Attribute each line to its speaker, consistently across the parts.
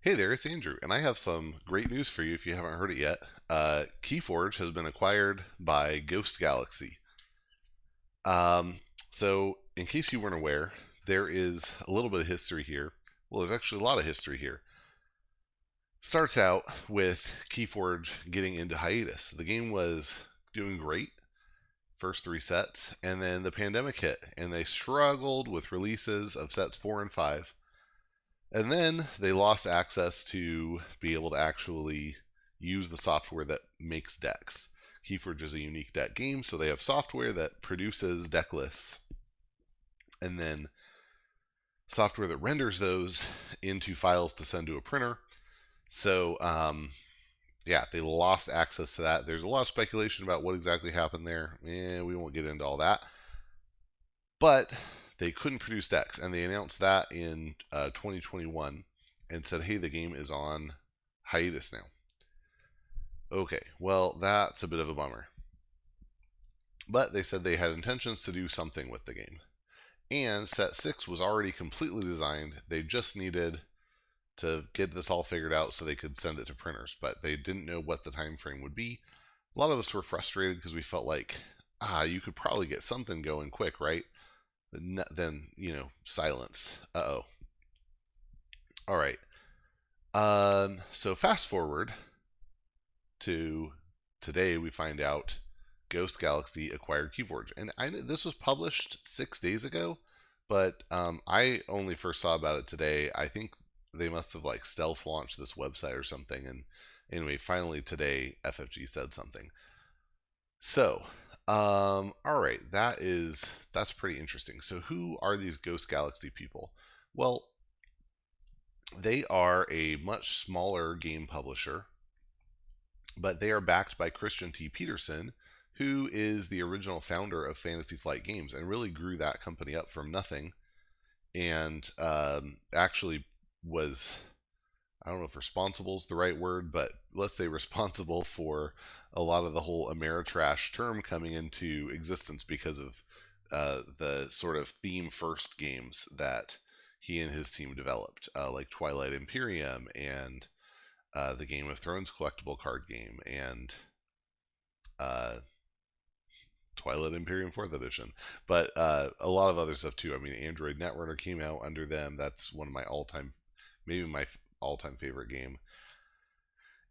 Speaker 1: Hey there, it's Andrew, and I have some great news for you if you haven't heard it yet. KeyForge has been acquired by Ghost Galaxy. Um, so, in case you weren't aware, there is a little bit of history here. Well, there's actually a lot of history here. Starts out with KeyForge getting into hiatus. The game was doing great, first three sets, and then the pandemic hit, and they struggled with releases of sets 4 and 5. And then they lost access to be able to actually use the software that makes decks. Keyforge is a unique deck game, so they have software that produces deck lists, and then software that renders those into files to send to a printer. So, yeah, they lost access to that. There's a lot of speculation about what exactly happened there. We won't get into all that. But they couldn't produce decks, and they announced that in 2021 and said, hey, the game is on hiatus now. Okay, well, that's a bit of a bummer. But they said they had intentions to do something with the game. And set 6 was already completely designed. They just needed to get this all figured out so they could send it to printers, but they didn't know what the time frame would be. A lot of us were frustrated because we felt like, you could probably get something going quick, right? Then, silence. Uh-oh. All right. So fast forward to today, we find out Ghost Galaxy acquired KeyForge, and I know this was published 6 days ago, but I only first saw about it today. I think they must have like stealth launched this website or something, and anyway, finally today FFG said something. So, all right, that's pretty interesting. So, who are these Ghost Galaxy people? Well, they are a much smaller game publisher, but they are backed by Christian Petersen, who is the original founder of Fantasy Flight Games and really grew that company up from nothing. And actually was, I don't know if responsible is the right word, but let's say responsible for a lot of the whole Ameritrash term coming into existence because of the sort of theme first games that he and his team developed, like Twilight Imperium and the Game of Thrones collectible card game and uh, Twilight Imperium 4th Edition, but a lot of other stuff too. I mean, Android Netrunner came out under them. That's one of my all-time, maybe my all-time favorite game.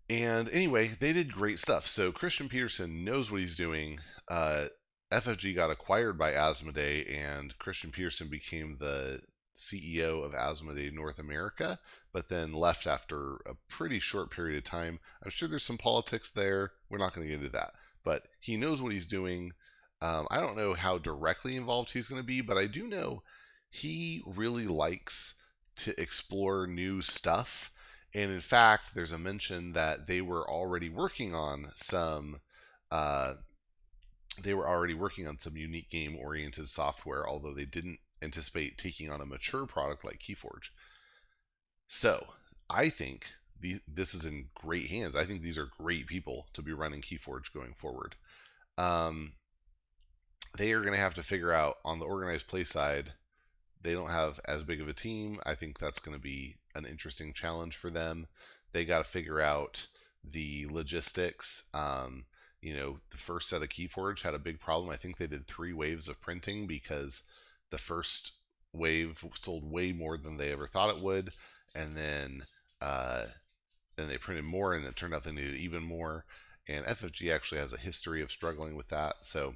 Speaker 1: And anyway, they did great stuff. So Christian Petersen knows what he's doing. FFG got acquired by Asmodee, and Christian Petersen became the CEO of Asmodee North America, but then left after a pretty short period of time. I'm sure there's some politics there. We're not going to get into that. But he knows what he's doing. I don't know how directly involved he's going to be, but I do know he really likes to explore new stuff. And in fact, there's a mention that uh, they were already working on some unique game-oriented software, although they didn't anticipate taking on a mature product like KeyForge. So I think this is in great hands. I think these are great people to be running KeyForge going forward. Um, they are going to have to figure out on the organized play side. They don't have as big of a team. I think that's going to be an interesting challenge for them. They got to figure out the logistics. The first set of KeyForge had a big problem. I think they did 3 waves of printing because the first wave sold way more than they ever thought it would, and then they printed more, and it turned out they needed even more. And FFG actually has a history of struggling with that. So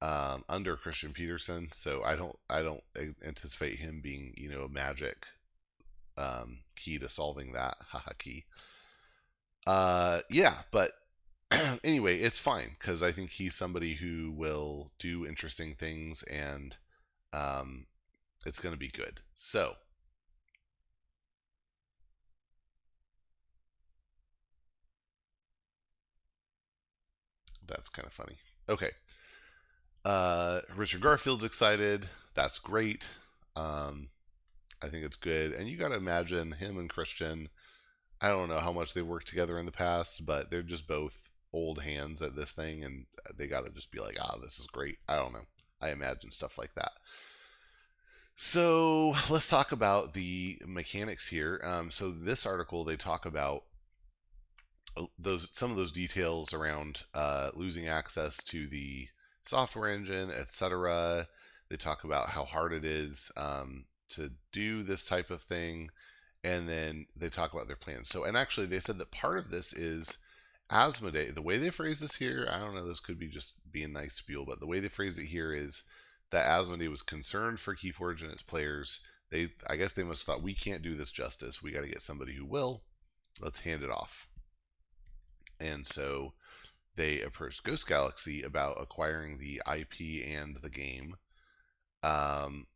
Speaker 1: under Christian Petersen, so I don't anticipate him being a magic key to solving that. Haha, key. Yeah, but anyway, it's fine because I think he's somebody who will do interesting things, and um, it's going to be good. So that's kind of funny. Okay, Richard Garfield's excited. That's great. Um, I think it's good, and you got to imagine him and Christian. I don't know how much they worked together in the past, but they're just both old hands at this thing, and they got to just be like, this is great. I don't know. I imagine stuff like that. So let's talk about the mechanics here. So this article, they talk about those some of those details around losing access to the software engine, etc. They talk about how hard it is to do this type of thing, and then they talk about their plans. So, and actually, they said that part of this is Asmodee. The way they phrase this here, I don't know, this could be just being nice to people, but the way they phrase it here is that Asmodee was concerned for KeyForge and its players. I guess they must have thought, we can't do this justice. We got to get somebody who will. Let's hand it off. And so they approached Ghost Galaxy about acquiring the IP and the game. Um,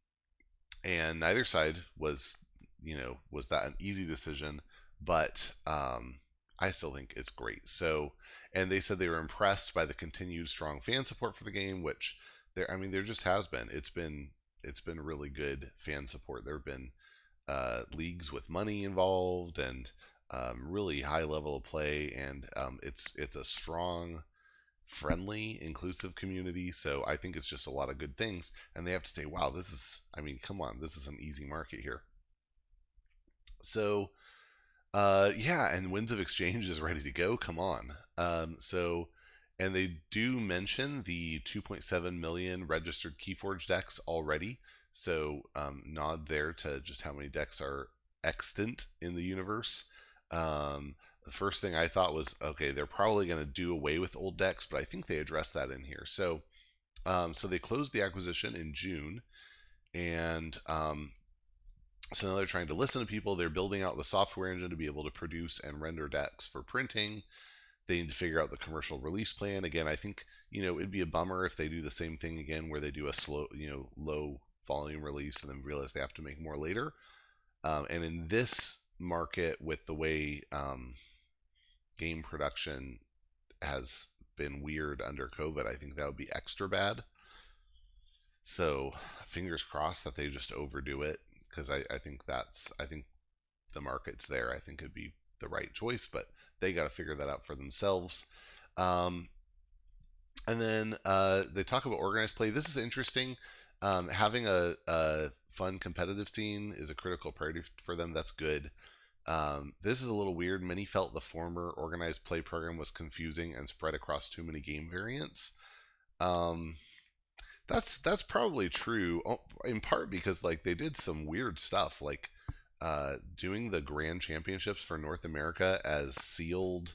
Speaker 1: and neither side was that an easy decision, but I still think it's great. So, and they said they were impressed by the continued strong fan support for the game, which there just has been. It's been really good fan support. There have been leagues with money involved and really high level of play, and it's a strong, friendly, inclusive community. So I think it's just a lot of good things. And they have to say, wow, come on, this is an easy market here. So yeah, and Winds of Exchange is ready to go. Come on. And they do mention the 2.7 million registered KeyForge decks already. So nod there to just how many decks are extant in the universe. The first thing I thought was, okay, they're probably going to do away with old decks, but I think they addressed that in here. So they closed the acquisition in June, and so now they're trying to listen to people. They're building out the software engine to be able to produce and render decks for printing. They need to figure out the commercial release plan. Again, I think, it'd be a bummer if they do the same thing again where they do a slow, low volume release and then realize they have to make more later. And in this market, with the way game production has been weird under COVID, I think that would be extra bad. So fingers crossed that they just overdo it, because I think the market's there. I think it'd be the right choice, but they got to figure that out for themselves. Um, and then they talk about organized play. This is interesting. Having a fun competitive scene is a critical priority for them. That's good. This is a little weird. Many felt the former organized play program was confusing and spread across too many game variants. Um, that's probably true, in part because like they did some weird stuff, like doing the Grand Championships for North America as sealed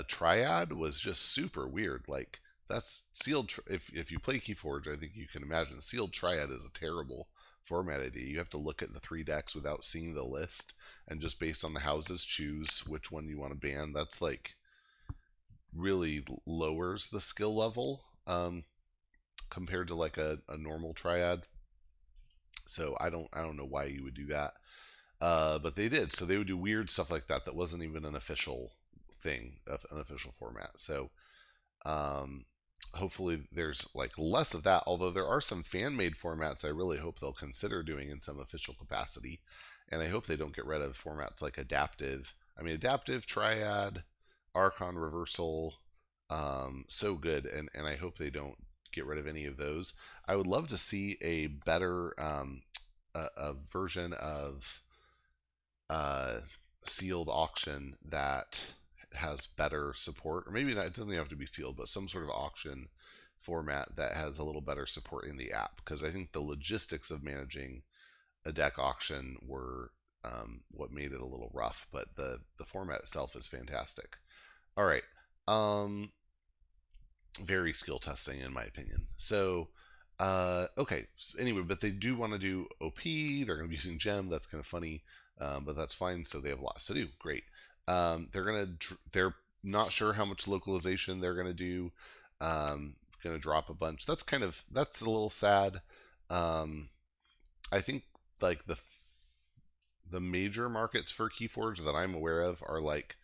Speaker 1: triad was just super weird. Like that's sealed. If you play KeyForge, I think you can imagine sealed triad is a terrible format idea. You have to look at the three decks without seeing the list, and just based on the houses choose which one you want to ban. That's like really lowers the skill level compared to like a normal triad. So I don't know why you would do that. But they did. So they would do weird stuff like that that wasn't even an official thing, an official format. So um, hopefully there's like less of that. Although there are some fan-made formats, I really hope they'll consider doing in some official capacity. And I hope they don't get rid of formats like adaptive. I mean, adaptive, triad, Archon reversal, so good. And I hope they don't get rid of any of those. I would love to see a better a version of uh, sealed auction that has better support, or maybe not. It doesn't have to be sealed, but some sort of auction format that has a little better support in the app. Because I think the logistics of managing a deck auction were what made it a little rough, but the format itself is fantastic. All right, very skill testing in my opinion. So okay. So anyway, but they do want to do OP. They're going to be using Gem. That's kind of funny, but that's fine. So they have lots to do. Great. They're not sure how much localization they're going to do. Going to drop a bunch. That's a little sad. Um, I think like the major markets for KeyForge that I'm aware of are like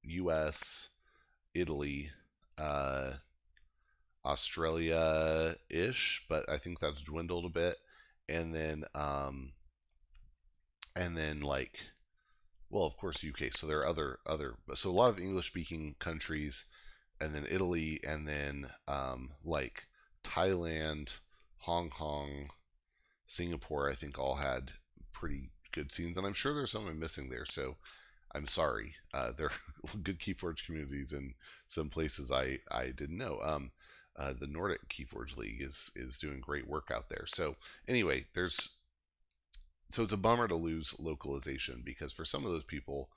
Speaker 1: U.S., Italy, uh, Australia-ish, but I think that's dwindled a bit. And then like, well, of course UK. So there are so a lot of English-speaking countries, and then Italy, and then like Thailand, Hong Kong. Singapore, I think, all had pretty good scenes, and I'm sure there's some I'm missing there. So I'm sorry. There are good KeyForge communities in some places I didn't know. The Nordic KeyForge League is doing great work out there. So anyway, it's a bummer to lose localization because for some of those people,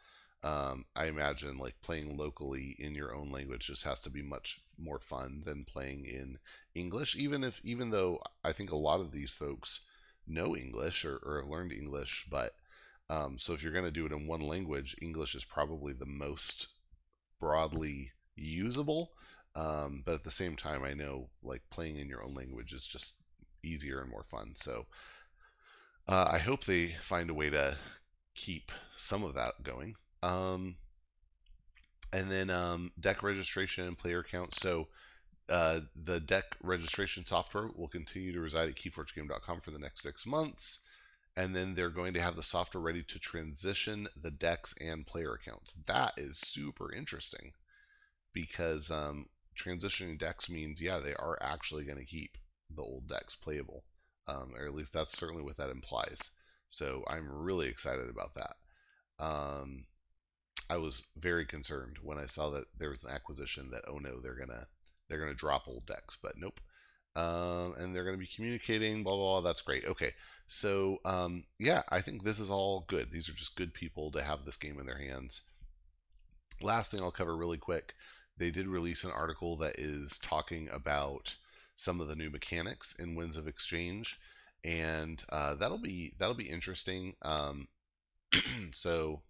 Speaker 1: I imagine like playing locally in your own language just has to be much more fun than playing in English. Even though I think a lot of these folks know English or have learned English, but so if you're going to do it in one language, English is probably the most broadly usable. But at the same time, I know like playing in your own language is just easier and more fun. So I hope they find a way to keep some of that going. Um, and then deck registration and player count. So the deck registration software will continue to reside at keyforgegame.com for the next 6 months. And then they're going to have the software ready to transition the decks and player accounts. That is super interesting because transitioning decks means, yeah, they are actually going to keep the old decks playable, or at least that's certainly what that implies. So I'm really excited about that. Um, I was very concerned when I saw that there was an acquisition that, oh no, they're gonna drop old decks, but nope. And they're going to be communicating, blah, blah, blah. That's great. Okay. So, yeah, I think this is all good. These are just good people to have this game in their hands. Last thing I'll cover really quick, they did release an article that is talking about some of the new mechanics in Winds of Exchange, and that'll be interesting. So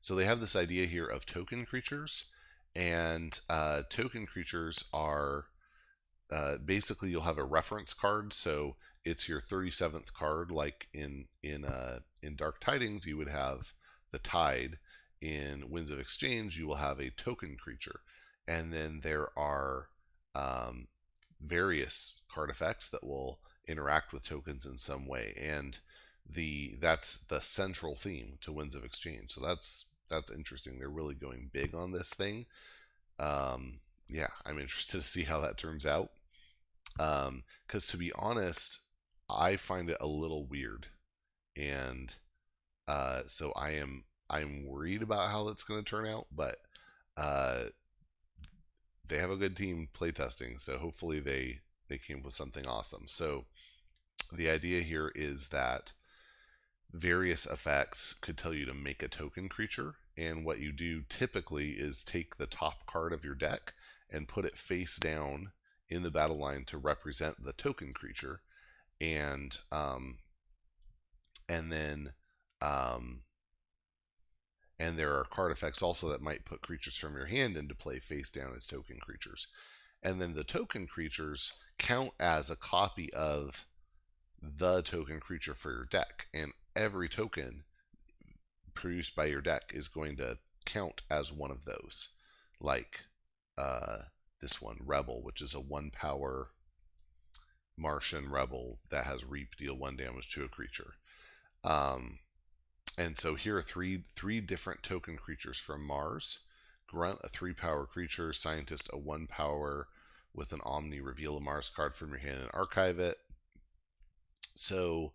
Speaker 1: so they have this idea here of token creatures, and token creatures are basically you'll have a reference card, so it's your 37th card, like in Dark Tidings you would have the Tide. In Winds of Exchange you will have a token creature, and then there are um, various card effects that will interact with tokens in some way, and that's the central theme to Winds of Exchange. So that's interesting. They're really going big on this thing. Um, yeah, I'm interested to see how that turns out. Because to be honest, I find it a little weird, and so I'm worried about how that's going to turn out. But uh, they have a good team playtesting, so hopefully they came up with something awesome. So the idea here is that various effects could tell you to make a token creature, and what you do typically is take the top card of your deck and put it face down in the battle line to represent the token creature, and and then um, and there are card effects also that might put creatures from your hand into play face down as token creatures, and then the token creatures count as a copy of the token creature for your deck, and every token produced by your deck is going to count as one of those, like uh, this one, Rebel, which is a 1 power Martian Rebel that has Reap, deal 1 damage to a creature. Um, and so here are three different token creatures from Mars. Grunt, a 3 power creature. Scientist, a 1 power with an Omni. Reveal a Mars card from your hand and archive it. So,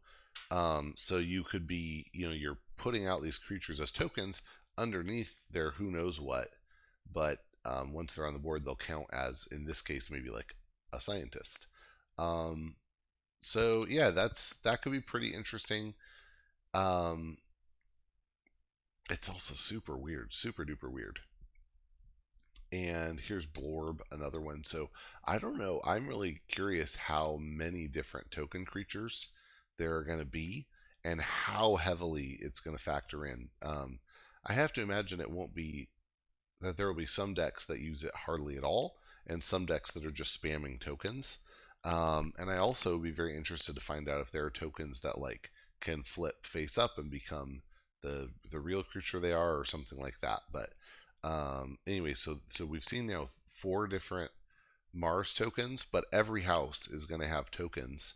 Speaker 1: so you could be, you're putting out these creatures as tokens underneath their who knows what, but once they're on the board, they'll count as, in this case, maybe like a scientist. Um, so yeah, that could be pretty interesting. Um, it's also super weird, super duper weird. And here's Blorb, another one. So I don't know. I'm really curious how many different token creatures there are going to be and how heavily it's going to factor in. I have to imagine it won't be that there will be some decks that use it hardly at all and some decks that are just spamming tokens. And I also would be very interested to find out if there are tokens that like can flip face up and become the real creature they are or something like that. But anyway, so we've seen now 4 different Mars tokens, but every house is going to have tokens.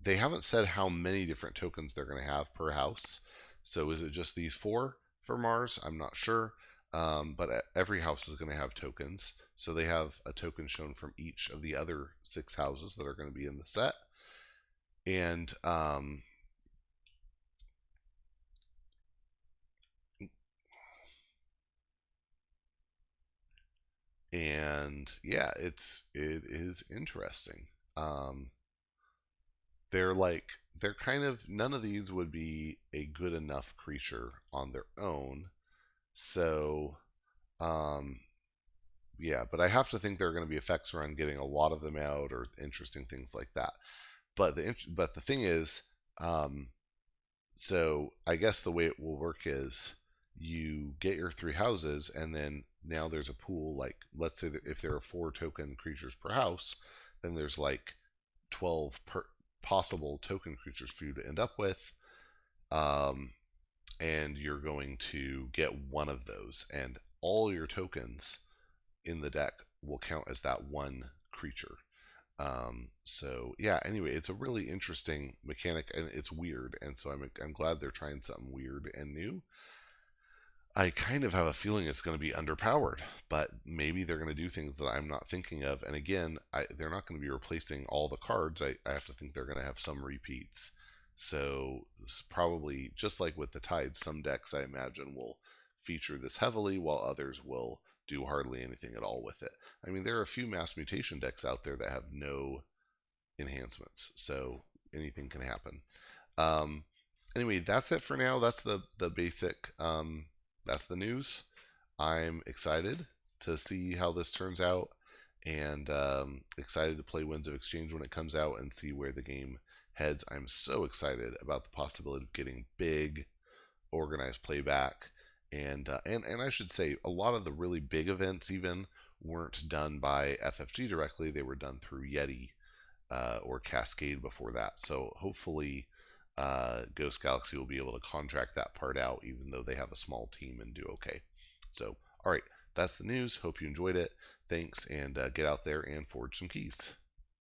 Speaker 1: They haven't said how many different tokens they're going to have per house. So is it just these 4 for Mars? I'm not sure. But every house is going to have tokens. So they have a token shown from each of the other 6 houses that are going to be in the set. And yeah, it is interesting. Um, they're like they're kind of none of these would be a good enough creature on their own. So um, yeah, but I have to think there are going to be effects around getting a lot of them out or interesting things like that. But the thing is, um, so I guess the way it will work is you get your three houses, and then now there's a pool. Like, let's say that if there are four token creatures per house, then there's like 12 possible token creatures for you to end up with. Um, and you're going to get one of those, and all your tokens in the deck will count as that one creature. So yeah, anyway, it's a really interesting mechanic and it's weird, and so I'm glad they're trying something weird and new. I kind of have a feeling it's going to be underpowered, but maybe they're going to do things that I'm not thinking of. And again, they're not going to be replacing all the cards. I have to think they're going to have some repeats. So this probably just like with the Tide, some decks I imagine will feature this heavily, while others will do hardly anything at all with it. I mean, there are a few mass mutation decks out there that have no enhancements, so anything can happen. Um, anyway, that's it for now. That's the basic. That's the news. I'm excited to see how this turns out, and excited to play Winds of Exchange when it comes out and see where the game heads. I'm so excited about the possibility of getting big, organized playback, and I should say a lot of the really big events even weren't done by FFG directly. They were done through Yeti or Cascade before that. So hopefully, Ghost Galaxy will be able to contract that part out, even though they have a small team and do okay. So, all right, that's the news. Hope you enjoyed it. Thanks, and get out there and forge some keys.